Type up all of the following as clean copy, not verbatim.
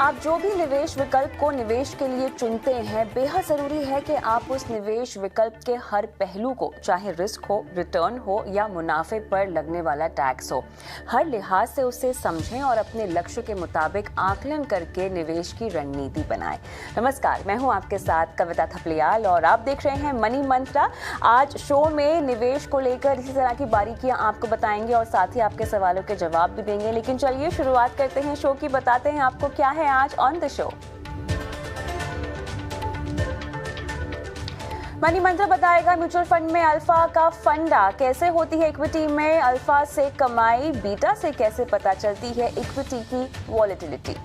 आप जो भी निवेश विकल्प को निवेश के लिए चुनते हैं, बेहद जरूरी है कि आप उस निवेश विकल्प के हर पहलू को, चाहे रिस्क हो, रिटर्न हो या मुनाफे पर लगने वाला टैक्स हो, हर लिहाज से उसे समझें और अपने लक्ष्य के मुताबिक आकलन करके निवेश की रणनीति बनाएं। नमस्कार, मैं हूं आपके साथ कविता थपलियाल और आप देख रहे हैं मनी मंत्रा। आज शो में निवेश को लेकर इसी तरह की बारीकियां आपको बताएंगे और साथ ही आपके सवालों के जवाब भी देंगे। लेकिन चलिए शुरुआत करते हैं शो की। बताते हैं आपको क्या है आज ऑन द शो। मनी मंत्र बताएगा म्यूचुअल फंड में अल्फा का फंडा, कैसे होती है इक्विटी में अल्फा से कमाई, बीटा से कैसे पता चलती है इक्विटी की वॉलेटिलिटी।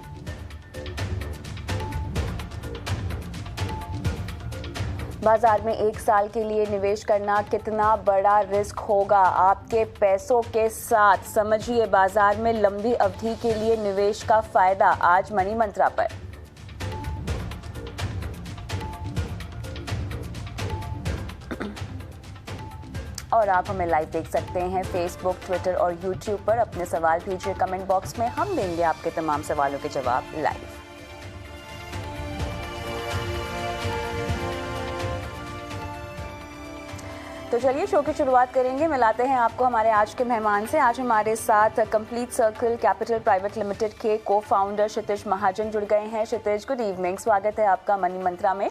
बाजार में एक साल के लिए निवेश करना कितना बड़ा रिस्क होगा आपके पैसों के साथ, समझिए बाजार में लंबी अवधि के लिए निवेश का फायदा आज मनी मंत्रा पर। और आप हमें लाइव देख सकते हैं फेसबुक, ट्विटर और यूट्यूब पर। अपने सवाल भेजिए कमेंट बॉक्स में, हम देंगे आपके तमाम सवालों के जवाब लाइव। तो चलिए शो की शुरुआत करेंगे। मिलाते हैं आपको हमारे आज के मेहमान से। आज हमारे साथ complete circle capital private limited के को फाउंडर क्षितिज महाजन जुड़ गए हैं। क्षितिज, गुड इवनिंग, स्वागत है आपका मनी मंत्रा में।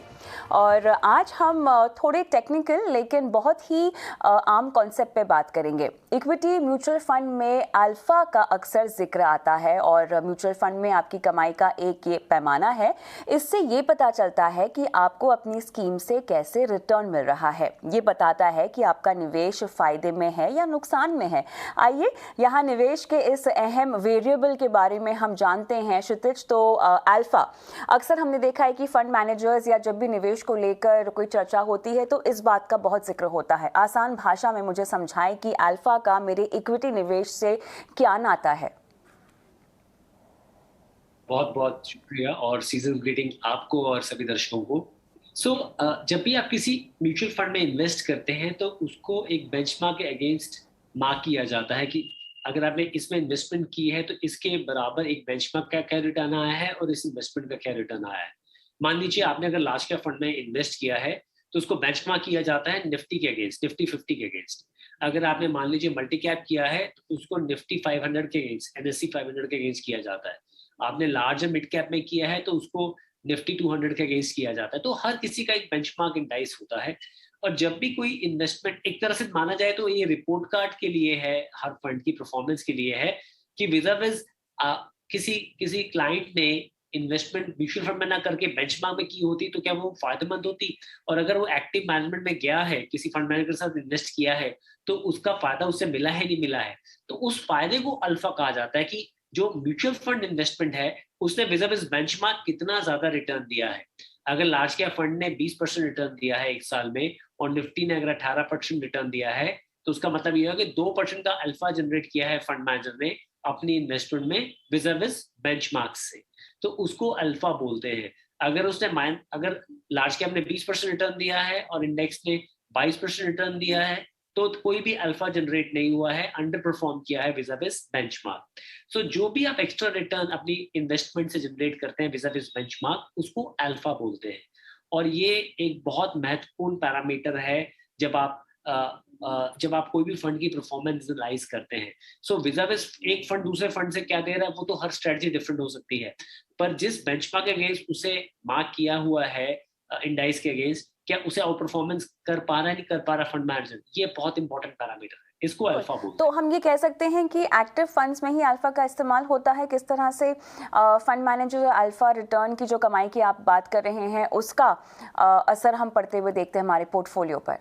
और आज हम थोड़े टेक्निकल लेकिन बहुत ही आम कॉन्सेप्ट पे बात करेंगे। इक्विटी म्यूचुअल फंड में अल्फा का अक्सर जिक्र आता है और म्यूचुअल फंड में आपकी कमाई का एक ये पैमाना है। इससे ये पता चलता है कि आपको अपनी स्कीम से कैसे रिटर्न मिल रहा है। ये बताता है कि आपका निवेश फायदे में है या नुकसान में है। आइए यहाँ निवेश के इस अहम वेरिएबल के बारे में हम जानते हैं। क्षितिज, तो अल्फा, अक्सर हमने देखा है कि फंड मैनेजर्स या जब भी निवेश को लेकर कोई चर्चा होती है तो इस बात का बहुत जिक्र होता है। आसान भाषा में मुझे समझाएं कि अल्फा का मेरे इक्विटी निवेश से क्या नाता है। बहुत बहुत शुक्रिया और सीजन ग्रीटिंग आपको और सभी दर्शकों को। जब भी आप किसी म्यूचुअल फंड में इन्वेस्ट करते हैं तो उसको एक बेंचमार्क के अगेंस्ट मार्क किया जाता है कि अगर आपने इसमें इन्वेस्टमेंट की है तो इसके बराबर एक बेंचमार्क का क्या रिटर्न आया है और इस इन्वेस्टमेंट का क्या रिटर्न आया है। मान लीजिए आपने अगर लार्ज कैप फंड में इन्वेस्ट किया है तो उसको बेंचमार्क किया जाता है निफ्टी के अगेंस्ट, निफ्टी 50 के अगेंस्ट। अगर आपने मान लीजिए मल्टी कैप किया है तो उसको निफ्टी 500 के अगेंस्ट, NSE 500 के अगेंस्ट किया जाता है। आपने लार्ज मिड कैप में किया है तो उसको निफ्टी 200 के अगेंस्ट किया जाता है। तो हर किसी का एक बेंचमार्क इंडाइस होता है और जब भी कोई इन्वेस्टमेंट एक तरह से माना जाए तो ये रिपोर्ट कार्ड के लिए है, हर फंड की परफॉर्मेंस के लिए है कि विज़ किसी क्लाइंट ने इन्वेस्टमेंट म्यूचुअल फंड में ना करके बेंचमार्क में की होती तो क्या वो फायदेमंद होती, और अगर वो एक्टिव मैनेजमेंट में गया है, किसी फंड मैनेजर के साथ इन्वेस्ट किया है तो उसका फायदा उससे मिला है नहीं मिला है, तो उस फायदे को अल्फा कहा जाता है कि जो म्यूचुअल फंड इन्वेस्टमेंट है उसने विज़ बेंचमार्क कितना ज्यादा रिटर्न दिया है। अगर लार्ज कैप फंड ने 20% रिटर्न दिया है एक साल में और निफ्टी ने अगर 18% रिटर्न दिया है तो उसका मतलब यह है कि 2% का अल्फा जनरेट किया है फंड मैनेजर ने अपनी इन्वेस्टमेंट में विज़ बेंचमार्क से, तो उसको अल्फा बोलते हैं। अगर लार्ज कैप ने 20% रिटर्न दिया है और इंडेक्स ने 22% रिटर्न दिया है तो कोई भी अल्फा जनरेट नहीं हुआ है, अंडर परफॉर्म किया है विज़ बेंचमार्क। सो जो भी आप एक्स्ट्रा रिटर्न अपनी इन्वेस्टमेंट से जनरेट करते हैं विज़ बेंचमार्क, उसको अल्फा बोलते हैं। और ये एक बहुत महत्वपूर्ण पैरामीटर है जब आप कोई भी फंड की परफॉर्मेंस एनालाइज करते हैं। सो विज़ एक फंड दूसरे फंड से क्या दे रहा है वो तो हर स्ट्रेटजी डिफरेंट हो सकती है, पर जिस बेंचमार्क के अगेंस्ट उसे मार्क किया हुआ है इंडाइस के अगेंस्ट, क्या उसे आउट परफॉर्मेंस कर पा रहा है नहीं कर पा रहा फंड मैनेजर, ये बहुत इंपॉर्टेंट पैरामीटर है, इसको अल्फा बोलते हैं। तो हम ये कह सकते हैं कि एक्टिव फंड्स में ही अल्फा का इस्तेमाल होता है। किस तरह से फंड मैनेजर अल्फा रिटर्न की जो कमाई की आप बात कर रहे हैं उसका असर हम पड़ते हुए देखते हैं हमारे पोर्टफोलियो पर।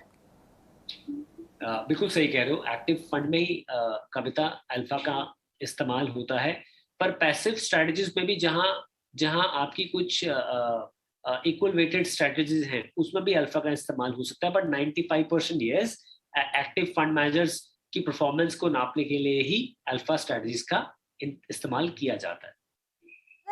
बिल्कुल सही कह रहे हो, एक्टिव फंड में ही कविता अल्फा का इस्तेमाल होता है, पर पैसिव स्ट्रेटजीज में भी जहां आपकी कुछ इक्वल वेटेड स्ट्रेटजीज हैं उसमें भी अल्फा का इस्तेमाल हो सकता है, but 95% yes, active fund managers की परफॉर्मेंस को नापने के लिए ही अल्फा स्ट्रेटजीज का इस्तेमाल किया जाता है।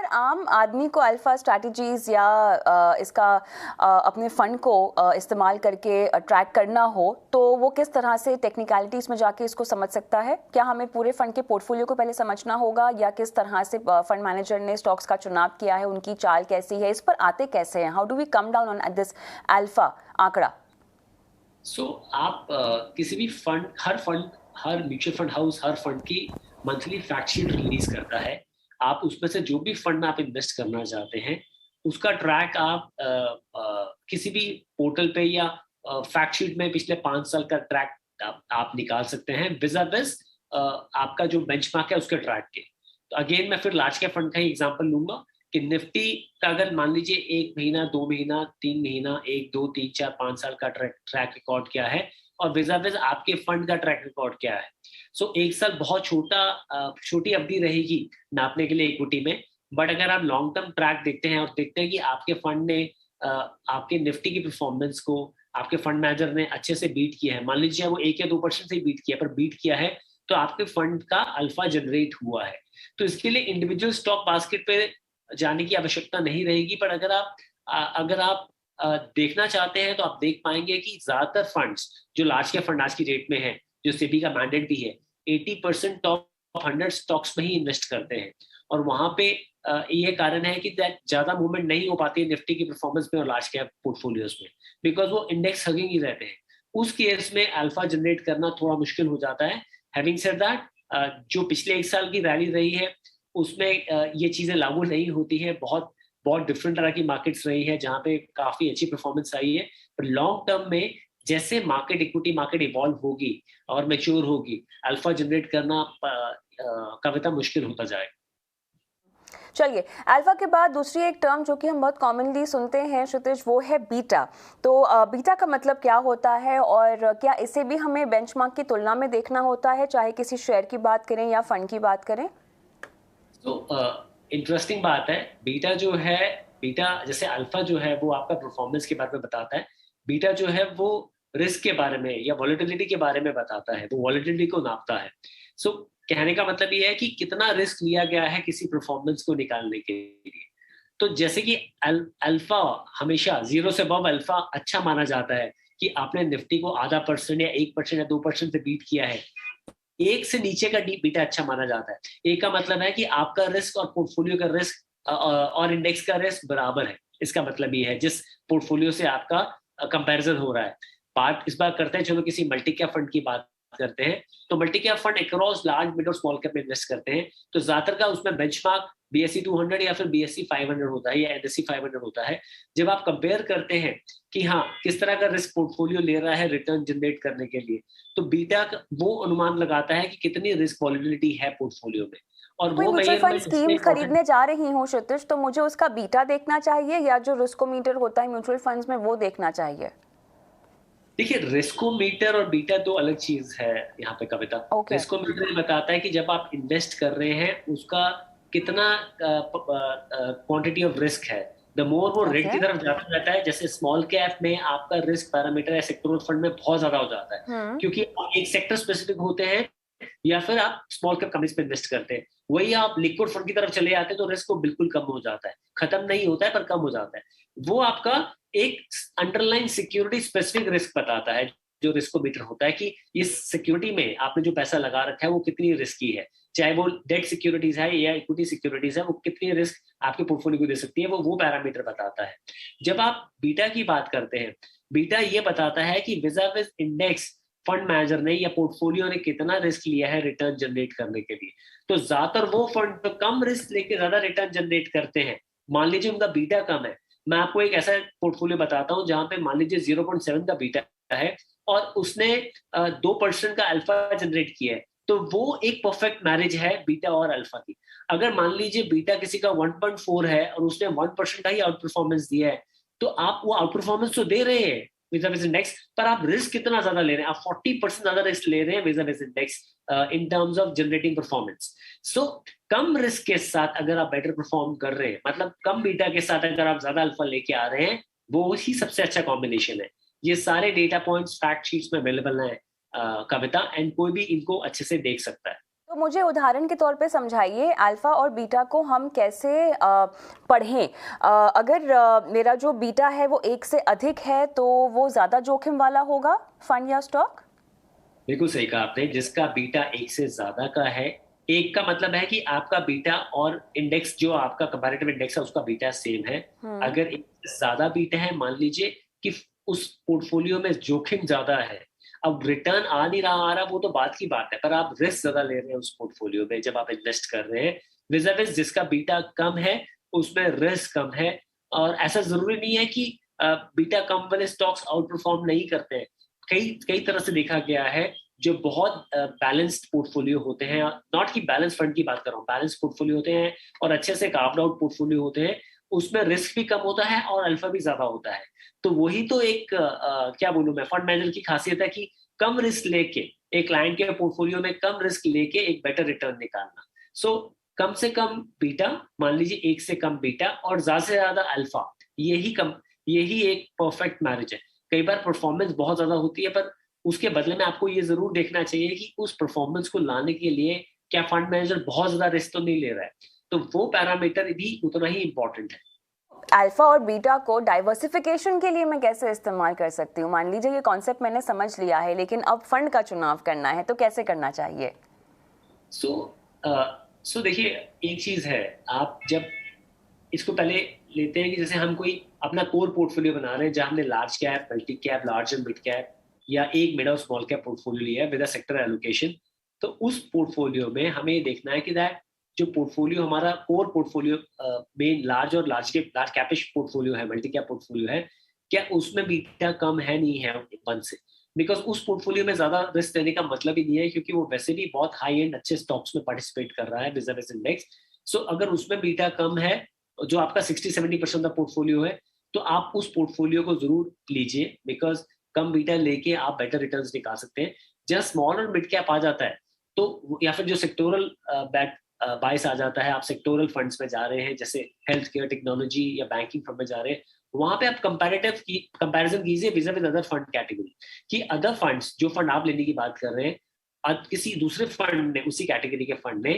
अगर आम आदमी को अल्फा स्ट्रैटेजीज या इसका अपने फंड को इस्तेमाल करके ट्रैक करना हो तो वो किस तरह से टेक्निकलिटीज में जाके इसको समझ सकता है? क्या हमें पूरे फंड के पोर्टफोलियो को पहले समझना होगा, या किस तरह से फंड मैनेजर ने स्टॉक्स का चुनाव किया है, उनकी चाल कैसी है, इस पर आते कैसे हैं? How do we come down on this alpha आंकड़ा? आप किसी भी हर म्यूचुअल फंड हाउस हर फंड की मंथली फैक्ट शीट रिलीज करता है। आप उसमें से जो भी फंड में आप इन्वेस्ट करना चाहते हैं उसका ट्रैक आप किसी भी पोर्टल पे या फैक्ट शीट में पिछले 5 साल का ट्रैक आप निकाल सकते हैं विज़ आपका जो बेंचमार्क है उसके ट्रैक के। तो अगेन मैं फिर लार्ज कैप फंड का ही एग्जांपल लूंगा कि निफ्टी का अगर मान लीजिए 1 महीना 2 महीना 3 महीना 1 2 3 4 5 साल का ट्रैक रिकॉर्ड क्या है और विज़ आपके फंड का ट्रैक रिकॉर्ड क्या है। एक साल बहुत छोटी अवधि रहेगी नापने के लिए इक्विटी में, बट अगर आप लॉन्ग टर्म ट्रैक देखते हैं और देखते हैं कि आपके फंड ने आपके निफ्टी की परफॉर्मेंस को आपके फंड मैनेजर ने अच्छे से बीट किया है, मान लीजिए वो 1 या 2% से ही बीट किया पर बीट किया है, तो आपके फंड का अल्फा जनरेट हुआ है। तो इसके लिए इंडिविजुअल स्टॉक बास्केट पे जाने की आवश्यकता नहीं रहेगी, पर अगर आप देखना चाहते हैं तो आप देख पाएंगे कि ज्यादातर फंड्स जो लार्ज कैप फंड आज की डेट में है, जो सेबी का मैंडेट भी है, 80% टॉप 100 स्टॉक्स में ही इन्वेस्ट करते हैं। और वहां पे ये कारण है कि ज्यादा मूवमेंट नहीं हो पाती है निफ्टी की परफॉर्मेंस में और लार्ज कैप पोर्टफोलियोज में, बिकॉज वो इंडेक्स हगिंग ही रहते हैं। उस केस में अल्फा जनरेट करना थोड़ा मुश्किल हो जाता है। हैविंग सेड दैट, जो पिछले 1 साल की रैली रही है उसमें ये चीजें लागू नहीं होती है। बहुत बहुत डिफरेंट तरह की मार्केट्स रही है जहाँ पे काफी अच्छी परफॉर्मेंस आई है, पर लॉन्ग टर्म में जैसे इक्विटी मार्केट इवॉल्व होगी और मैच्योर होगी, अल्फा जनरेट करना कविता मुश्किल होता जाएगा। चलिए, अल्फा के बाद दूसरी एक टर्म जो कि हम बहुत कॉमनली सुनते हैं क्षितिज, वो है बीटा। तो बीटा का मतलब क्या होता है और क्या इसे भी हमें बेंचमार्क की तुलना में देखना होता है, चाहे किसी शेयर की बात करें या फंड की बात करें? तो इंटरेस्टिंग बात है, बीटा जैसे अल्फा जो है वो आपका परफॉर्मेंस के बारे में बताता है, बीटा जो है वो रिस्क के बारे में या वॉलेटिलिटी के बारे में बताता है, वो वॉलेटिलिटी को नापता है। कहने का मतलब ये है कि कितना रिस्क लिया गया है किसी परफॉर्मेंस को निकालने के लिए। तो जैसे कि अल्फा हमेशा 0 से अबव अल्फा अच्छा माना जाता है कि आपने निफ्टी को आधा % या 1% या 2% से बीट किया है। 1 से नीचे का बीटा अच्छा माना जाता है। एक का मतलब है कि आपका रिस्क और पोर्टफोलियो का रिस्क और इंडेक्स का रिस्क बराबर है। इसका मतलब ये है जिस पोर्टफोलियो से आपका कंपैरिजन हो रहा है। बात इस बार करते हैं, चलो किसी मल्टी कैप फंड की बात करते हैं। तो multi cap fund across large mid और स्मॉल कैप में इन्वेस्ट करते हैं, तो ज्यादातर का उसमें बेंचमार्क BSE 200 या फिर BSE 500 होता है या NSE 500 होता है। जब आप कंपेयर करते हैं कि हाँ किस तरह का रिस्क पोर्टफोलियो ले रहा है रिटर्न जनरेट करने के लिए, तो बीटा वो अनुमान लगाता है कि कितनी रिस्क वॉलेटिलिटी है पोर्टफोलियो में। और वो म्यूचुअल फंड स्कीम खरीदने जा रही हूँ क्षितिज, तो मुझे उसका बीटा देखना चाहिए या जो रिस्कोमीटर होता है म्यूचुअल फंड्स में वो देखना चाहिए? देखिए, रिस्कोमीटर और बीटा दो अलग चीज है यहाँ पे कविता। रिस्कोमीटर बताता है कि जब आप इन्वेस्ट कर रहे हैं उसका कितना क्वांटिटी ऑफ रिस्क है। द मोर वो रेट की तरफ जाता रहता है, जैसे स्मॉल कैप में आपका रिस्क पैरामीटर या सेक्टोरल फंड में बहुत ज्यादा हो जाता है, क्योंकि एक सेक्टर स्पेसिफिक होते हैं या फिर आप स्मॉल कैप कंपनीज पे इन्वेस्ट करते हैं। वही आप लिक्विड फंड की तरफ चले जाते हैं तो रिस्क को बिल्कुल कम हो जाता है, खत्म नहीं होता है पर कम हो जाता है। वो आपका एक अंडरलाइन सिक्योरिटी स्पेसिफिक रिस्क बताता है, जो रिस्कोमीटर होता है कि इस सिक्योरिटी में आपने जो पैसा लगा रखा है वो कितनी रिस्की है, चाहे वो डेट सिक्योरिटीज है या इक्विटी सिक्योरिटीज है, वो कितनी रिस्क आपके पोर्टफोलियो को दे सकती है, वो पैरामीटर बताता है। जब आप बीटा की बात करते हैं, बीटा ये बताता है कि विज़ इंडेक्स फंड मैनेजर ने या पोर्टफोलियो ने कितना रिस्क लिया है रिटर्न जनरेट करने के लिए। तो ज्यादातर वो फंड तो कम रिस्क लेके ज्यादा रिटर्न जनरेट करते हैं। मान लीजिए उनका बीटा कम है, मैं आपको एक ऐसा पोर्टफोलियो बताता हूं जहां पे मान लीजिए 0.7 का बीटा है और उसने 2% का अल्फा जनरेट किया है, तो वो एक परफेक्ट मैरिज है बीटा और अल्फा की। अगर मान लीजिए बीटा किसी का 1.4 है और उसने 1% का ही आउट परफॉर्मेंस दिया है, तो आप वो आउट परफॉर्मेंस तो दे रहे हैं विज़ इंडेक्स, पर आप रिस्क कितना ज्यादा ले रहे हैं, आप 40% ज्यादा रिस्क ले रहे हैं विज़ index in terms of generating performance. So come risk के साथ अगर आप बेटर परफॉर्म कर रहे हैं, मतलब कम बीटा के साथ अगर आप ज्यादा अल्फा लेके आ रहे हैं, वो ही सबसे अच्छा कॉम्बिनेशन है। ये सारे डेटा पॉइंट्स फैक्ट शीट्स में अवेलेबल हैं कविता, एंड कोई भी इनको अच्छे से देख सकता है। तो मुझे उदाहरण के तौर पे समझाइए अल्फा और बीटा को हम कैसे पढ़ें। अगर मेरा जो बीटा है वो 1 से अधिक है तो वो ज़्यादा जोखिम वाला होगा फंड या स्टॉक? बिल्कुल सही कहा आपने, जिसका बीटा 1 से ज्यादा का है, 1 का मतलब है कि आपका बीटा और इंडेक्स जो आपका कंपैरेटिव इंडेक्स है उसका बीटा सेम है। अगर 1 से ज्यादा बीटा है, मान लीजिए कि उस पोर्टफोलियो में जोखिम ज्यादा है, अब रिटर्न आ नहीं रहा आ रहा वो तो बात की बात है, पर आप रिस्क ज्यादा ले रहे हैं उस पोर्टफोलियो में जब आप इन्वेस्ट कर रहे हैं, विज़ जिसका बीटा कम है उसमें रिस्क कम है। और ऐसा जरूरी नहीं है कि बीटा कम वाले स्टॉक्स आउट परफॉर्म नहीं करते हैं। कई कई तरह से देखा गया है, जो बहुत बैलेंस्ड पोर्टफोलियो होते हैं, नॉट कि बैलेंस फंड की बात कर रहा हूँ, बैलेंस पोर्टफोलियो होते हैं और अच्छे से कार्व्ड आउट पोर्टफोलियो होते हैं, उसमें रिस्क भी कम होता है और अल्फा भी ज्यादा होता है। तो वही तो एक क्या बोलूं मैं, फंड मैनेजर की खासियत है कि कम रिस्क लेके एक क्लाइंट के पोर्टफोलियो में कम रिस्क लेके एक बेटर रिटर्न निकालना। सो कम से कम बीटा, मान लीजिए 1 से कम बीटा और ज्यादा से ज्यादा अल्फा, यही एक परफेक्ट मैरिज है। कई बार परफॉर्मेंस बहुत ज्यादा होती है, पर उसके बदले में आपको ये जरूर देखना चाहिए कि उस परफॉर्मेंस को लाने के लिए क्या फंड मैनेजर बहुत ज्यादा रिस्क तो नहीं ले रहा है, तो वो पैरामीटर भी उतना ही इंपॉर्टेंट है। अल्फा और बीटा को डाइवर्सिफिकेशन के लिए मैं कैसे इस्तेमाल कर सकती हूँ? मान लीजिए ये कॉन्सेप्ट मैंने समझ लिया है लेकिन अब फंड का चुनाव करना है तो कैसे करना चाहिए? सो देखिए, एक चीज है, आप जब इसको पहले लेते हैं कि जैसे हम कोई अपना कोर पोर्टफोलियो बना रहे हैं जहां हमने large cap, multi cap, large and mid cap या एक मिड और स्मॉल कैप पोर्टफोलियो लिया है विद अ सेक्टर एलोकेशन, तो उस पोर्टफोलियो में हमें ये देखना है कि दैट जो पोर्टफोलियो हमारा कोर पोर्टफोलियो में लार्ज कैपिश पोर्टफोलियो है, मल्टी कैप पोर्टफोलियो है, क्या उसमें बीटा कम है नहीं है 1 से। बिकॉज उस पोर्टफोलियो में ज्यादा रिस्क लेने का मतलब ही नहीं है, क्योंकि वो वैसे भी बहुत हाई एंड अच्छे स्टॉक्स में पार्टिसिपेट कर रहा है बिजनेस इंडेक्स। सो अगर उसमें बीटा कम है, जो आपका 60-70% का पोर्टफोलियो है, तो आप उस पोर्टफोलियो को जरूर लीजिए, बिकॉज कम बीटा लेके आप बेटर रिटर्न्स निकाल सकते हैं। जहाँ स्मॉल और मिड कैप आ जाता है, तो या फिर जो सेक्टोरल बैक बाइस आ जाता है, आप सेक्टोरल फंड्स में जा रहे हैं जैसे हेल्थ केयर, टेक्नोलॉजी या बैंकिंग फंड में जा रहे हैं, वहां पे आप कंपैरिजन कीजिए विद अदर फंड कैटेगरी, कि अदर फंड्स, जो फंड आप लेने की बात कर रहे हैं, किसी दूसरे फंड ने, उसी कैटेगरी के फंड ने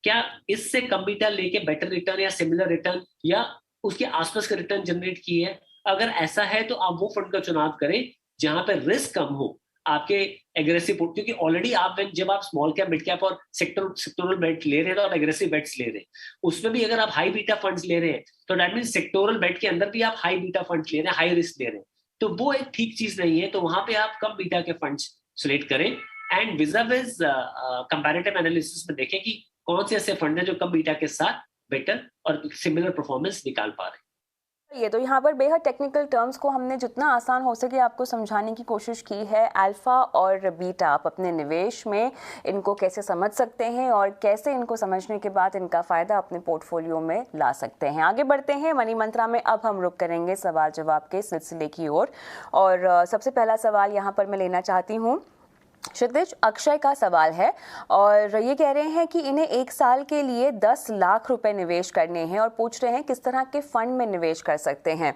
क्या इससे कम बीटा लेके बेटर रिटर्न या सिमिलर रिटर्न या उसके आसपास का रिटर्न जनरेट की है। अगर ऐसा है तो आप वो फंड का चुनाव करें जहां पर रिस्क कम हो आपके एग्रेसिव, क्योंकि ऑलरेडी आप जब आप स्मॉल कैप, मिड कैप और सेक्टोरल बेट ले रहे हैं तो आप एग्रेसिव बेट्स ले रहे हैं, उसमें भी अगर आप हाई बीटा फंड्स ले रहे हैं तो दैट मीन सेक्टोरल बेट के अंदर भी आप हाई बीटा फंड्स ले रहे हैं, हाई रिस्क ले रहे हैं, तो वो एक ठीक चीज नहीं है। तो वहां पे आप कम बीटा के फंड्स सिलेक्ट करें एंड विज़ कंपैरेटिव एनालिसिस में देखें कि कौन से ऐसे फंड है जो कम बीटा के साथ बेटर और सिमिलर परफॉर्मेंस निकाल पा रहे हैं। ये तो यहाँ पर बेहद टेक्निकल टर्म्स को हमने जितना आसान हो सके आपको समझाने की कोशिश की है। अल्फा और बीटा, आप अपने निवेश में इनको कैसे समझ सकते हैं और कैसे इनको समझने के बाद इनका फ़ायदा अपने पोर्टफोलियो में ला सकते हैं। आगे बढ़ते हैं मनी मंत्रा में। अब हम रुक करेंगे सवाल जवाब के सिलसिले की ओर और सबसे पहला सवाल यहाँ पर मैं लेना चाहती हूँ क्षितिज। अक्षय का सवाल है और ये कह रहे हैं कि इन्हें 1 साल के लिए 10 लाख रुपए निवेश करने हैं और पूछ रहे हैं किस तरह के फंड में निवेश कर सकते हैं।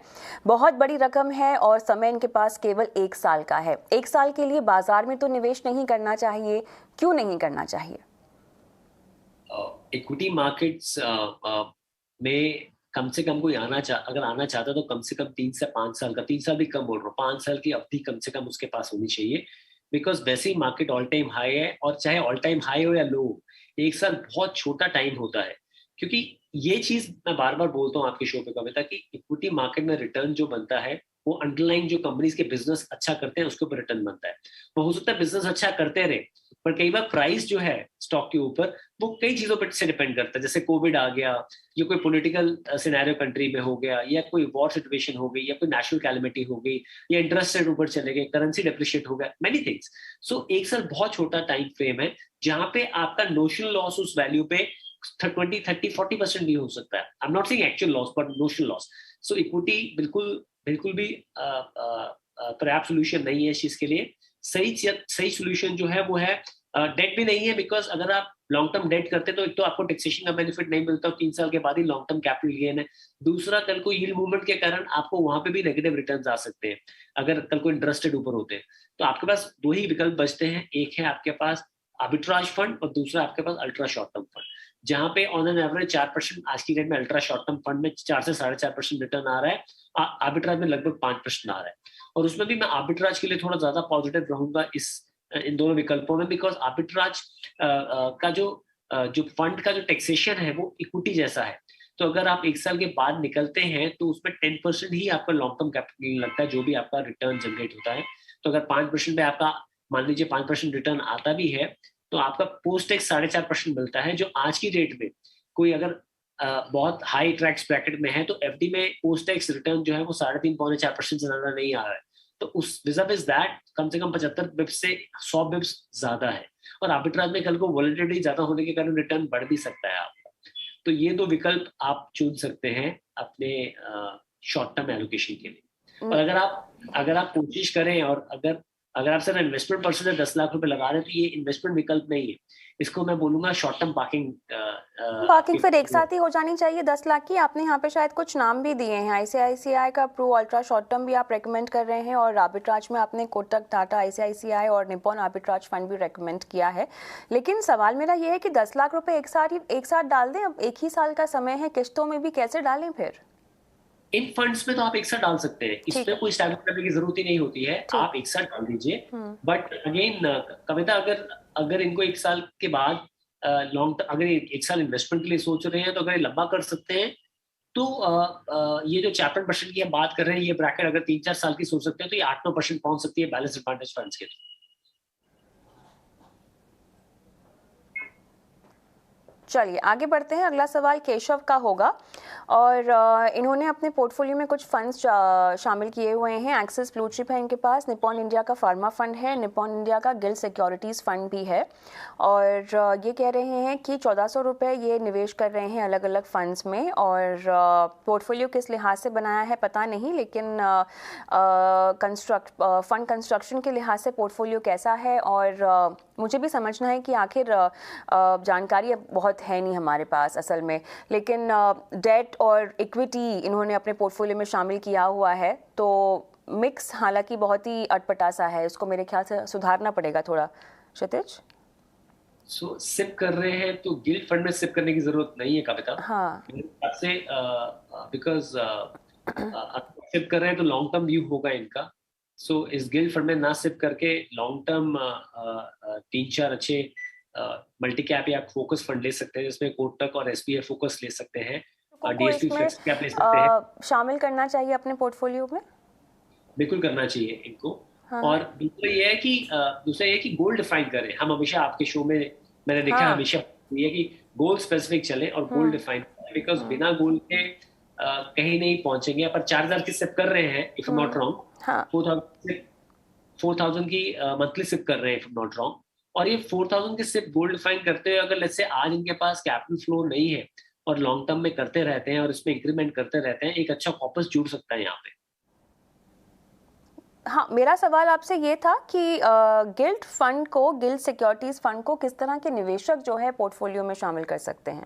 बहुत बड़ी रकम है और समय इनके पास केवल 1 साल का है। 1 साल के लिए बाजार में तो निवेश नहीं करना चाहिए, क्यों नहीं करना चाहिए? इक्विटी मार्केट्स में कम से कम कोई अगर आना चाहता तो कम से कम 3 से 5 साल का, 3 साल भी कम बोल रहा हूँ, 5 साल की अवधि कम से कम उसके पास होनी चाहिए। बिकॉज वैसे ही मार्केट ऑल टाइम हाई है, और चाहे ऑल टाइम हाई हो या लो, 1 साल बहुत छोटा टाइम होता है। क्योंकि ये चीज मैं बार बार बोलता हूँ आपके शो पे कविता, कि इक्विटी मार्केट में रिटर्न जो बनता है वो अंडरलाइन जो कंपनीज के बिजनेस अच्छा करते हैं उसके ऊपर रिटर्न बनता है। वो हो सकता है बिजनेस अच्छा करते रहे, पर कई बार प्राइस जो है स्टॉक के ऊपर वो कई चीजों पर से डिपेंड करता है, जैसे कोविड आ गया, या कोई पॉलिटिकल सिनेरियो कंट्री में हो गया, या कोई वॉर सिचुएशन हो गई, या कोई नेशनल कैलेमिटी हो गई, या इंटरेस्ट रेट ऊपर चले गए, करेंसी डेप्रिशिएट हो गया, मेनी थिंग्स। सो 1 साल बहुत छोटा टाइम फ्रेम है जहां पे आपका नोशनल लॉस उस वैल्यू पे 20-30-40% भी हो सकता है। I am not saying actual loss but notional loss. So equity बिल्कुल भी पर्याप्त सोल्यूशन नहीं है इस चीज के लिए। सही सोल्यूशन जो है वो है डेट भी नहीं है, बिकॉज अगर आप लॉन्ग टर्म डेट करते तो एक तो आपको टैक्सेशन का बेनिफिट नहीं मिलता, 3 साल के बाद ही लॉन्ग टर्म कैपिटल गेन है। दूसरा, कल को यील्ड मूवमेंट के कारण आपको वहां पे भी नेगेटिव रिटर्न्स आ सकते हैं अगर कल को इंटरेस्ट रेट ऊपर होते हैं। तो आपके पास 2 ही विकल्प बचते हैं। एक है आपके पास आर्बिट्राज फंड और दूसरा आपके पास अल्ट्रा शॉर्ट टर्म फंड, जहां पे ऑन एन एवरेज 4% आज की डेट में अल्ट्रा शॉर्ट टर्म फंड में 4 से 4.5% रिटर्न आ रहा है, आर्बिट्राज में लगभग 5% आ रहा है। और उसमें भी मैं आर्बिट्राज के लिए थोड़ा ज्यादा पॉजिटिव रहूंगा इन दोनों विकल्पों में, बिकॉज आर्बिट्राज का जो फंड का जो टैक्सेशन है वो इक्विटी जैसा है। तो अगर आप 1 साल के बाद निकलते हैं तो उसमें 10% ही आपका लॉन्ग टर्म कैपिटल गेन लगता है, जो भी आपका रिटर्न जनरेट होता है। तो अगर 5% पे आपका मान लीजिए 5% रिटर्न आता भी है तो आपका पोस्ट टैक्स 4.5% मिलता है, जो आज की डेट में कोई अगर बहुत हाई टैक्स ब्रैकेट में है तो एफडी में पोस्ट टैक्स रिटर्न जो है वो 3.5-4.5% से ज्यादा नहीं आ रहा है। तो उस विज़ दैट कम से कम 75 बिप्स से 100 बिप्स ज्यादा है। और आर्बिट्राज में कल को वॉलेटिलिटी ज्यादा होने के कारण रिटर्न बढ़ भी सकता है आपका। तो ये 2 विकल्प आप चुन सकते हैं अपने शॉर्ट टर्म एलोकेशन के लिए। और अगर आप कोशिश करें और अगर आप सिर्फ इन्वेस्टमेंट पर्सन से 10 लाख रुपए लगा रहे हैं तो ये इन्वेस्टमेंट विकल्प नहीं है, इसको मैं बोलूंगा शॉर्ट टर्म पार्किंग फिर एक साथ ही हो जानी चाहिए 10 लाख की। आपने यहाँ पे शायद कुछ नाम भी दिए हैं, आईसीआईसीआई का प्रो अल्ट्रा शॉर्ट टर्म भी आप रेकमेंड कर रहे हैं, और आर्बिट्राज में आपने कोटक, टाटा, आईसीआईसीआई और निप्पॉन आर्बिट्राज फंड भी रेकमेंड किया है। लेकिन सवाल मेरा ये है कि 10 लाख रुपए एक साथ डाल दें, अब एक ही साल का समय है, किस्तों में भी कैसे डालें फिर? इन फंड्स में तो आप एक साथ डाल सकते हैं, इसमें कोई स्टैगर्ड करने की जरूरत ही नहीं होती है, आप एक साथ डाल दीजिए। बट अगेन कविता, अगर इनको 1 साल के बाद अगर 1 साल इन्वेस्टमेंट के लिए सोच रहे हैं तो अगर लंबा कर सकते हैं तो ये जो 4% की हम बात कर रहे हैं, ये ब्रैकेट अगर 3-4 साल की सोच सकते हैं तो ये 8-9% पहुंच सकती है बैलेंस एडवांटेज फंड्स के लिए। चलिए आगे बढ़ते हैं। अगला सवाल केशव का होगा, और इन्होंने अपने पोर्टफोलियो में कुछ फंड्स शामिल किए हुए हैं। एक्सिस ब्लू चिप है इनके पास, निप्पॉन इंडिया का फार्मा फंड है, निप्पॉन इंडिया का गिल्ड सिक्योरिटीज़ फंड भी है, और ये कह रहे हैं कि 1400 रुपये ये निवेश कर रहे हैं अलग अलग फंड्स में। और पोर्टफोलियो किस लिहाज से बनाया है पता नहीं, लेकिन फंड कंस्ट्रक्शन के लिहाज से पोर्टफोलियो कैसा है, और मुझे भी समझना है कि आखिर जानकारी अब बहुत है नहीं हमारे पास असल में, लेकिन डेट और इक्विटी इन्होंने अपने पोर्टफोलियो में शामिल किया हुआ है। तो मिक्स हालांकि बहुत ही अटपटा सा है, इसको मेरे ख्याल से सुधारना पड़ेगा थोड़ा। क्षितिज, सिप कर रहे हैं तो गिल्ड फंड में सिप करने की जरूरत नहीं है कविता। हाँ, से बिकॉज सिप कर रहे हैं तो लॉन्ग टर्म व्यू होगा इनका। सो इस गिल्ड फंड में ना सिप करके लॉन्ग टर्म 3-4 अच्छे मल्टी कैप या फोकस फंड ले सकते हैं, जिसमें कोटक और एसबीआई फोकस ले सकते हैं, डीएसपी फ्लेक्स कैप ले सकते हैं। शामिल करना चाहिए अपने पोर्टफोलियो में, बिल्कुल करना चाहिए इनको। हाँ। और दूसरा ये है कि गोल डिफाइन करें। हम हमेशा आपके शो में मैंने देखा हमेशा ये है कि गोल स्पेसिफिक चले और गोल डिफाइन करें, बिकॉज बिना गोल के कहीं नहीं पहुंचेंगे। पर 4000 की सिप कर रहे हैं if I am not wrong, 4000 की मंथली सिप कर रहे हैं if I am not wrong, और ये 4000 के सिप गोल डिफाइन करते हुए अगर लेट्स से आज इनके पास कैपिटल फ्लो नहीं है और लॉन्ग टर्म में करते रहते हैं और इसमें इंक्रीमेंट करते रहते हैं, एक अच्छा कॉर्पस जुड़ सकता है यहाँ पे। हाँ, मेरा सवाल आपसे ये था कि गिल्ड फंड को, गिल्ड सिक्योरिटीज फंड को किस तरह के निवेशक जो है पोर्टफोलियो में शामिल कर सकते हैं?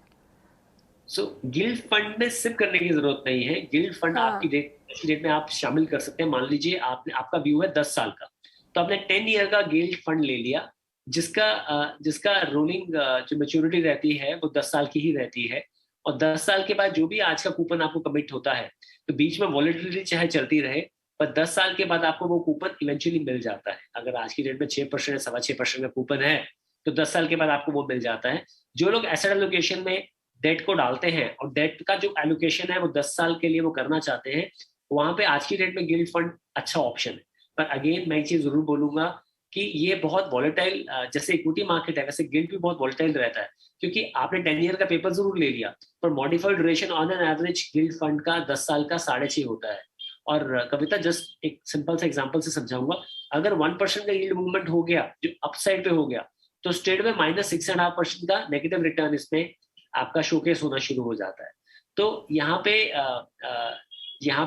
गिल्ड फंड में सिप करने की जरूरत नहीं है। गिल्ड फंड आपकी डेट में आप शामिल कर सकते हैं। मान लीजिए आपका व्यू है 10 साल का, तो आपने 10 ईयर का गिल्ड फंड ले लिया, जिसका रोलिंग जो मैच्योरिटी रहती है वो 10 साल की ही रहती है, और 10 साल के बाद जो भी आज का कूपन आपको कमिट होता है, तो बीच में वॉलेटिलिटी चाहे चलती रहे, पर 10 साल के बाद आपको वो कूपन इवेंचुअली मिल जाता है। अगर आज की डेट में 6% 6.25% का कूपन है तो 10 साल के बाद आपको वो मिल जाता है। जो लोग एसेट एलोकेशन में डेट को डालते हैं और डेट का जो एलोकेशन है वो 10 साल के लिए वो करना चाहते हैं, वहां पे आज की डेट में गिल्ड फंड अच्छा ऑप्शन है। पर अगेन मैं एक चीज जरूर बोलूंगा कि ये बहुत वॉलेटाइल, जैसे इक्विटी मार्केट है वैसे गिल्ड भी बहुत वॉलेटाइल रहता है, क्योंकि आपने 10 ईयर का पेपर जरूर ले लिया, पर modified duration on an average guild fund का 10 साल का 6.5 होता है। और कविता जस्ट एक सिंपल सा एग्जांपल से समझाऊंगा, अगर 1% का यील्ड मूवमेंट हो गया जो अपसाइड पे हो गया, तो स्ट्रेट में -6.5% का नेगेटिव रिटर्न इसमें आपका शोकेस होना शुरू हो जाता है। तो यहाँ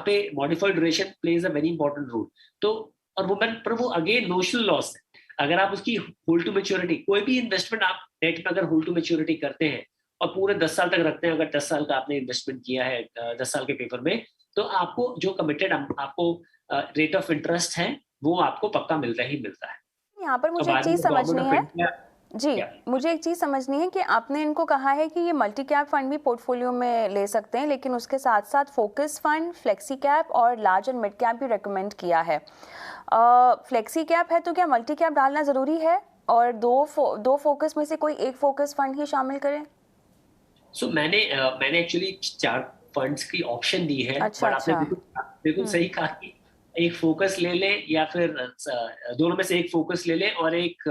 पे modified duration plays a very important role. तो और वो अगेन नोशनल लॉस है। अगर आप उसकी होल्ड टू मैच्योरिटी, कोई भी इन्वेस्टमेंट आप डेट में अगर होल्ड टू मैच्योरिटी करते हैं और पूरे 10 साल तक रखते हैं, अगर 10 साल का आपने इन्वेस्टमेंट किया है 10 साल के पेपर में, तो आपको जो कमिटेड आपको रेट ऑफ इंटरेस्ट है वो आपको पक्का मिलता ही मिलता है। यहाँ पर मुझे एक चीज समझनी है, जी, मुझे एक चीज़ समझनी है कि आपने इनको कहा है कि ये मल्टी कैप फंड भी पोर्टफोलियो में ले सकते हैं, लेकिन उसके साथ साथ फोकस फंड, फ्लेक्सी कैप और लार्ज एंड मिड कैप भी रेकमेंड किया है। फ्लेक्सी कैप है तो क्या मल्टी कैप डालना ज़रूरी है, और दो फोकस में से कोई एक फोकस फंड ही शामिल करें? मैंने एक्चुअली 4 फंड्स की ऑप्शन दी है, अच्छा, बट आपने अच्छा। बिल्कुल सही कहा कि एक फोकस ले लें या फिर दोनों में से एक फोकस ले लें और एक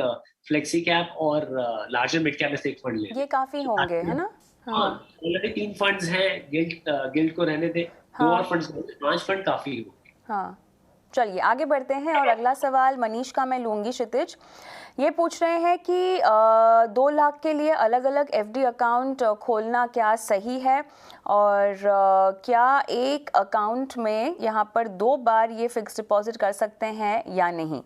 फ्लेक्सी कैप और लार्जर मिड कैप में से एक फंड ले लें। ये काफ़ी होंगे, है ना? हाँ, हाँ, ऑलरेडी 3 फंड्स हैं, गिल्ड को रहने दें, 2 और हाँ, फंड्स, 5 फंड काफी होंगे। हाँ। चलिए आगे बढ़ते हैं, और अगला सवाल मनीष का मैं लूंगी। क्षितिज ये पूछ रहे हैं कि 2 लाख के लिए अलग अलग एफडी अकाउंट खोलना क्या सही है, और क्या एक अकाउंट में यहाँ पर 2 बार ये फिक्स डिपॉजिट कर सकते हैं या नहीं?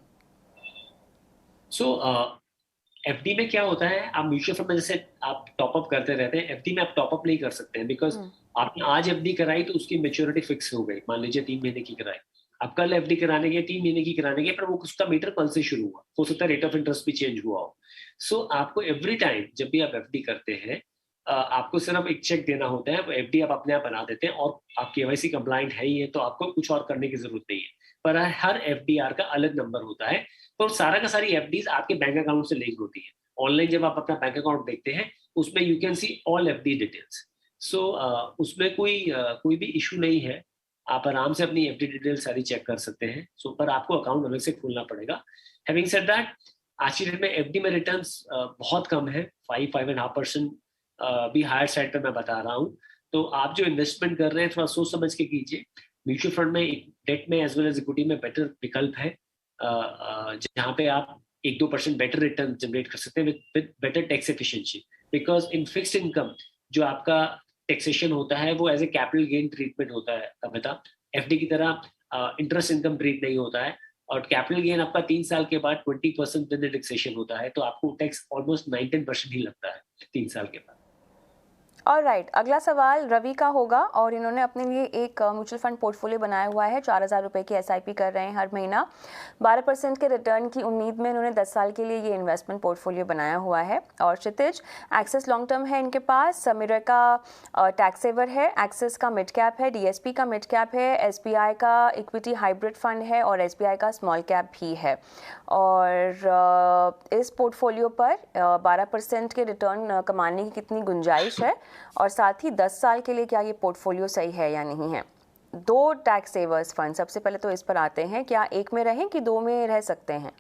एफडी में क्या होता है, आप म्यूचुअल फंड में जैसे आप टॉपअप करते रहते हैं, एफडी में आप टॉपअप नहीं कर सकते हैं, बिकॉज आपने आज एफडी कराई तो उसकी मेच्योरिटी फिक्स हो गई। मान लीजिए 3 महीने की कराई, आप कल एफडी कराने गए, 3 महीने की कराने गए, पर वो उसका मीटर कल से शुरू हुआ, हो सकता है रेट ऑफ इंटरेस्ट भी चेंज हुआ हो। आपको एवरी टाइम जब भी आप एफडी करते हैं, आपको सिर्फ एक चेक देना होता है, एफडी आप अपने आप बना देते हैं, और आप केवाईसी कंप्लाइंट है ही है, तो आपको कुछ और करने की जरूरत नहीं है। पर हर एफडीआर का अलग नंबर होता है, तो सारा का सारी एफडीज आपके बैंक अकाउंट से लिंक होती है। ऑनलाइन जब आप अपना बैंक अकाउंट देखते हैं, उसमें you can see all FD details. उसमें कोई भी इशू नहीं है, आप आराम से अपनी एफडी डिटेल सारी चेक कर सकते हैं। पर आपको अकाउंट अलग से खोलना पड़ेगा। हैविंग सेड दैट, आज की डेट में एफडी में रिटर्न्स बहुत कम है, 5.5% भी हायर साइड पे मैं बता रहा हूँ। तो आप जो इन्वेस्टमेंट कर रहे हैं थोड़ा सोच समझ के कीजिए। म्यूचुअल फंड में, डेट में एज वेल एज इक्विटी में बेटर विकल्प है, जहाँ पे आप 1-2% बेटर रिटर्न जनरेट कर सकते हैं with better tax efficiency. Because in fixed income जो आपका टैक्सेशन होता है वो as a capital gain treatment होता है कविता, एफडी की तरह इंटरेस्ट इनकम ट्रीट नहीं होता है। और कैपिटल गेन आपका 3 साल के बाद 20% टैक्सेशन होता है, तो आपको टैक्स ऑलमोस्ट 9-10% ही लगता है 3 साल के बाद। ऑलराइट, अगला सवाल रवि का होगा, और इन्होंने अपने लिए एक म्यूचुअल फंड पोर्टफोलियो बनाया हुआ है। 4,000 रुपये की एसआईपी कर रहे हैं हर महीना, 12% के रिटर्न की उम्मीद में इन्होंने 10 साल के लिए ये इन्वेस्टमेंट पोर्टफोलियो बनाया हुआ है। और क्षितिज, एक्सेस लॉन्ग टर्म है इनके पास, समीरा का टैक्स सेवर है, एक्सेस का मिड कैप है, डीएसपी का मिड कैप है, एसबीआई का इक्विटी हाइब्रिड फंड है, और एसबीआई का स्मॉल कैप भी है। और इस पोर्टफोलियो पर 12% के रिटर्न कमाने की कितनी गुंजाइश है, और साथ ही 10 साल के लिए क्या ये पोर्टफोलियो सही है या नहीं है? 2 टैक्स सेवर्स फंड, सबसे पहले तो इस पर आते हैं, क्या एक में रहें कि 2 में रह सकते हैं?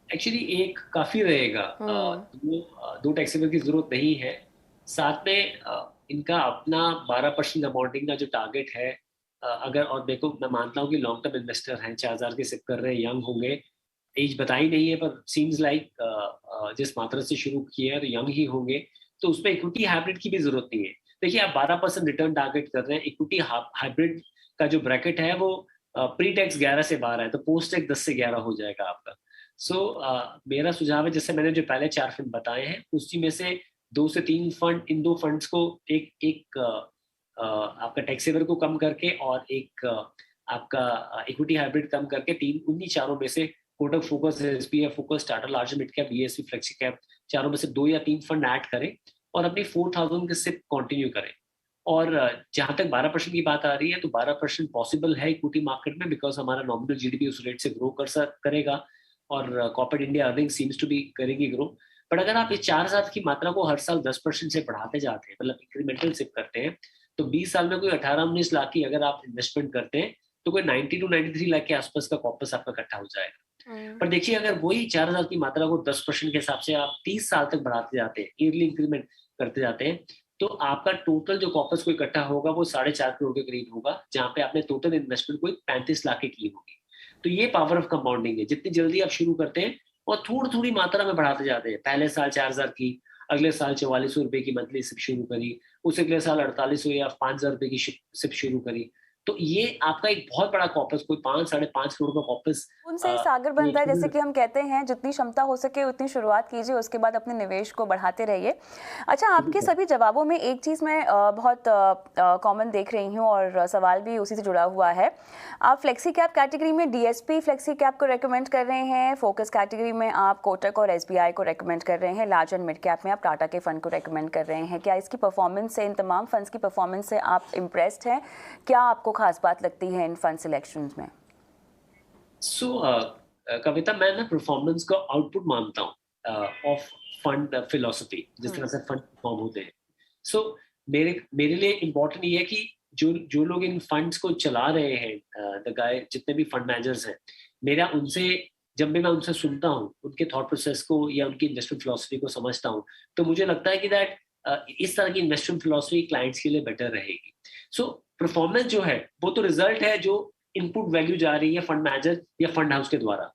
एक्चुअली एक काफी रहेगा, दो टैक्स सेवर की जरूरत नहीं है। साथ में इनका अपना 12% अमाउंटिंग का जो टारगेट है, अगर, और देखो मैं मानता हूँ कि लॉन्ग टर्म इन्वेस्टर हैं, 4,000 के सिप कर रहे हैं, यंग होंगे, एज बताई नहीं है, पर सीम्स लाइक जिस मात्रा से शुरू किया है तो यंग ही होंगे, तो उसमें इक्विटी हाइब्रिड की भी जरूरत नहीं है। देखिए, आप 12% रिटर्न टारगेट कर रहे हैं, इक्विटी हाइब्रिड का जो ब्रैकेट है वो प्री टैक्स 11 से 12 है, तो पोस्ट टैक्स 10 से 11 हो जाएगा आपका। मेरा सुझाव है, जैसे मैंने जो पहले 4 फंड बताए हैं उसी में से 2 से 3 फंड, इन 2 फंड्स को एक एक आपका टैक्स सेवर को कम करके, और एक आपका इक्विटी हाइब्रिड कम करके, उन्हीं चारों में से Kotak focus, SBI focus, Tata large mid cap, BSc flexi cap, चारों में से 2 या 3 फंड ऐड करें और अपनी 4,000 के सिप कंटिन्यू करें। और जहां तक 12% की बात आ रही है, तो 12% पॉसिबल है इक्विटी मार्केट में, बिकॉज हमारा नॉमिनल जीडीपी उस रेट से ग्रो करेगा, और corporate India earning seems to be करेगी ग्रो। बट अगर आप इस 4,000 की मात्रा को हर साल 10% से बढ़ाते जाते हैं, मतलब इंक्रीमेंटल सिप करते हैं, तो 20 साल में कोई 18-19 लाख की अगर आप इन्वेस्टमेंट करते हैं, तो कोई 90-93 लाख के आसपास का कॉर्पस आपका इकट्ठा हो जाएगा। पर देखिए, अगर वही 4,000 की मात्रा को 10% के हिसाब से आप 30 साल तक बढ़ाते जाते हैं, ईयरली इंक्रीमेंट करते जाते हैं, तो आपका टोटल जो कॉर्पस को इकट्ठा होगा वो 4.5 करोड़ के करीब होगा, जहां पे आपने टोटल इन्वेस्टमेंट कोई 35 लाख की होगी। तो ये पावर ऑफ कंपाउंडिंग है, जितनी जल्दी आप शुरू करते हैं और थोड़ी थोड़ी मात्रा में बढ़ाते जाते हैं। पहले साल 4,000 की, अगले साल 4,400 रुपए की मंथली सिप शुरू करी, उस अगले साल 4,800 या 5,000 रुपए की सिप शुरू करी, तो ये आपका एक बहुत बड़ा कॉर्पस, कोई 5-5.5 करोड़ का कॉर्पस उनसे ही सागर बनता है, जैसे कि हम कहते हैं जितनी क्षमता हो सके उतनी शुरुआत कीजिए, उसके बाद अपने निवेश को बढ़ाते रहिए। अच्छा, आपके सभी जवाबों में एक चीज़ मैं बहुत कॉमन देख रही हूँ और सवाल भी उसी से जुड़ा हुआ है। आप फ्लेक्सी कैप कैटेगरी में डीएसपी फ्लेक्सी कैप को रेकमेंड कर रहे हैं, फोकस कैटेगरी में आप कोटक और एसबीआई को रेकमेंड कर रहे हैं, लार्ज एंड मिड कैप में आप टाटा के फंड को रेकमेंड कर रहे हैं। क्या इसकी परफॉर्मेंस से, इन तमाम फंड्स की परफॉर्मेंस से आप इम्प्रेस्ड हैं? क्या आपको खास बात लगती है इन फंड सिलेक्शंस में? कविता, मैं ना परफॉर्मेंस को आउटपुट मानता हूँ ऑफ फंड फिलोसफी, जिस तरह से फंड परफॉर्म होते हैं। मेरे लिए इम्पोर्टेंट ये है कि जो लोग इन फंड्स को चला रहे हैं, द गाय, जितने भी फंड मैनेजर्स हैं, मेरा उनसे, जब भी मैं उनसे सुनता हूँ, उनके थॉट प्रोसेस को या उनकी इन्वेस्टमेंट फिलोसफी को समझता हूँ, तो मुझे लगता है कि दैट इस तरह की इन्वेस्टमेंट फिलोसफी क्लाइंट्स के लिए बेटर रहेगी। परफॉर्मेंस जो है वो तो रिजल्ट है जो इनपुट वैल्यू जा रही है फंड मैनेजर या फंड हाउस के द्वारा।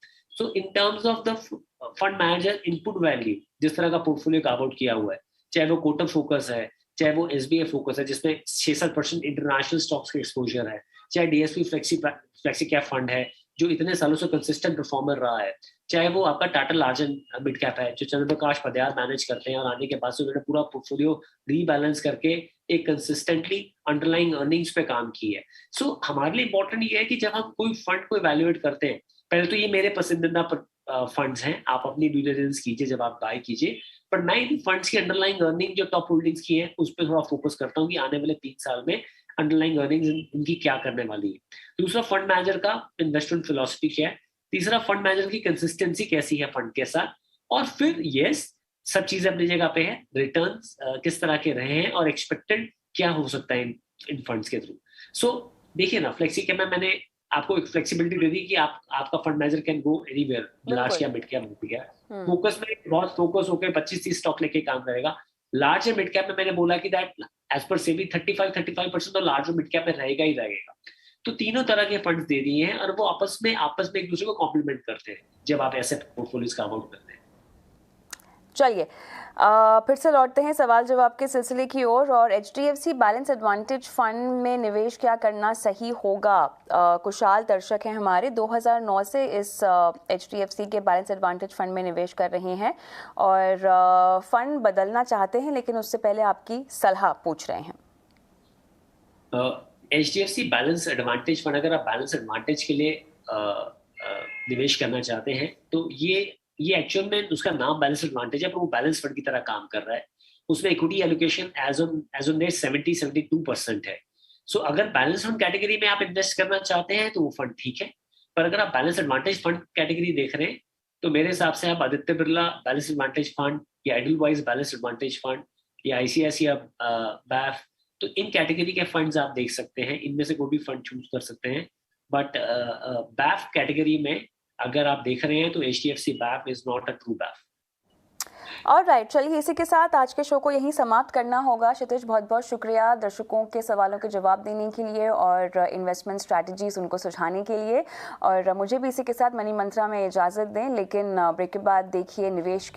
In terms of the fund manager input value, जिस तरह का पोर्टफोलियो कार्व आउट किया हुआ है, चाहे वो कोटक फोकस है, चाहे वो एसबीआई फोकस है जिसमें 6-7% इंटरनेशनल स्टॉक्स का एक्सपोजर है, चाहे डीएसपी फ्लेक्सी कैप फंड है जो इतने सालों से कंसिस्टेंट परफॉर्मर रहा है, चाहे वो आपका Tata large and mid cap है जो चंद्रप्रकाश पदयार मैनेज करते हैं, और आने के बाद से उन्होंने पूरा पोर्टफोलियो रीबैलेंस करके एक कंसिस्टेंटली अंडरलाइंग अर्निंग्स पे काम की है। हमारे लिए इंपॉर्टेंट ये है कि जब हम कोई फंड को इवैल्यूएट करते हैं, पहले तो ये मेरे पसंदीदा फंड्स हैं, आप अपनी ड्यू डिलिजेंस कीजिए जब आप बाय कीजिए, पर मैं इन फंड्स की अंडरलाइंग अर्निंग जो टॉप होल्डिंग्स की है उस पर थोड़ा फोकस करता हूँ कि आने वाले 3 साल में अंडरलाइंग अर्निंग्स इनकी क्या करने वाली है। दूसरा, फंड मैनेजर का इन्वेस्टमेंट फिलोसफी क्या है। तीसरा, फंड मैनेजर की कंसिस्टेंसी कैसी है फंड के साथ। और फिर यस, सब चीजें अपनी जगह पे है, रिटर्न्स किस तरह के रहे हैं और एक्सपेक्टेड क्या हो सकता है इन फंड्स के थ्रू। देखिए ना, फ्लेक्सी कैप में मैंने आपको एक फ्लेक्सिबिलिटी दे दी कि आपका fund manager can go anywhere, large cap, mid cap, mid cap. Focus में बहुत फोकस होकर 25-30 स्टॉक लेके काम करेगा। लार्ज और मिड कैप में मैंने बोला कि दैट एज पर सेबी 35% तो लार्ज और मिड कैप में रहेगा ही रहेगा। तो तीनों तरह के फंड्स दे दिए हैं और वो आपस में एक दूसरे को कॉम्प्लीमेंट करते हैं जब आप ऐसे पोर्टफोलियोज काम आउट करते हैं। चलिए, फिर से लौटते हैं सवाल जवाब के सिलसिले की ओर, और एचडीएफसी बैलेंस एडवांटेज फंड में निवेश क्या करना सही होगा? कुशाल दर्शक हैं हमारे, 2009 से इस एचडीएफसी के बैलेंस एडवांटेज फंड में निवेश कर रहे हैं और फंड बदलना चाहते हैं, लेकिन उससे पहले आपकी सलाह पूछ रहे हैं। एचडीएफसी बैलेंस एडवांटेज फंड, अगर आप बैलेंस एडवांटेज के लिए निवेश करना चाहते हैं तो ये एक्चुअल में उसका नाम बैलेंस एडवांटेज है, पर वो बैलेंस फंड की तरह काम कर रहा है। उसमें equity allocation as on debt 70-72% है। अगर बैलेंस फंड कैटेगरी में आप इन्वेस्ट करना चाहते हैं तो वो फंड ठीक है, पर अगर आप बैलेंस एडवांटेज फंड कैटेगरी देख रहे हैं तो मेरे हिसाब से आप Aditya Birla balance advantage fund या एडलवाइज बैलेंस एडवांटेज फंड या आईसीआईसीआई बैफ, तो इन कैटेगरी के फंड्स आप देख सकते हैं, इनमें से कोई भी फंड चूज कर सकते हैं। बट बैफ कैटेगरी में अगर आप देख रहे हैं तो HDFC BAIF is not a true BAIF. Alright, चलिए इसी के साथ आज के शो को यहीं समाप्त करना होगा। क्षितिज, बहुत बहुत शुक्रिया दर्शकों के सवालों के जवाब देने के लिए और इन्वेस्टमेंट स्ट्रैटेजीज उनको सुझाने के लिए। और मुझे भी इसी के साथ मनी मंत्रा में इजाज़त दें, लेकिन ब्रेक के बाद देखिए निवेश